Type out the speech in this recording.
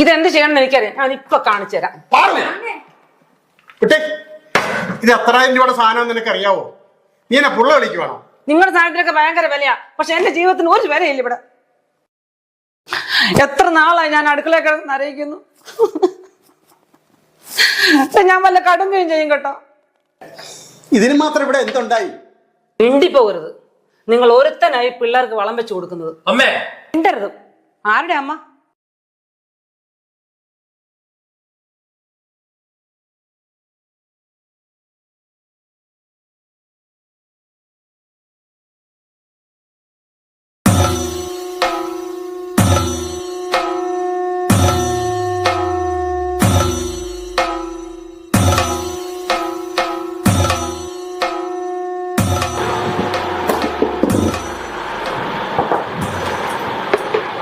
ഇതെന്ത് ചെയ്യണമെന്ന് എനിക്കറിയാം. ഞാൻ ഇപ്പൊ കാണിച്ചു തരാം. ഇത് 10,000 രൂപയുടെ സാധനം നിനക്ക് അറിയാവോ? നീ എന്നെ പുള്ള കളിക്കുവാണോ? നിങ്ങളുടെ സാധനത്തിനൊക്കെ ഭയങ്കര വിലയാ. പക്ഷെ എന്റെ ജീവിതത്തിന് ഒരു വിലയില്ല ഇവിടെ. എത്ര നാളായി ഞാൻ അടുക്കളയൊക്കെ നരയിക്കുന്നു. ഞാൻ വല്ല കടുങ്കയും ചെയ്യും കേട്ടോ. ഇതിന് മാത്രം ഇവിടെ എന്തുണ്ടായി? മിണ്ടിപ്പോകരുത്. നിങ്ങൾ ഒരുത്തനായി പിള്ളേർക്ക് വളം വെച്ച് കൊടുക്കുന്നത്. അമ്മേ മിണ്ടരുത്. ആരുടെ അമ്മ?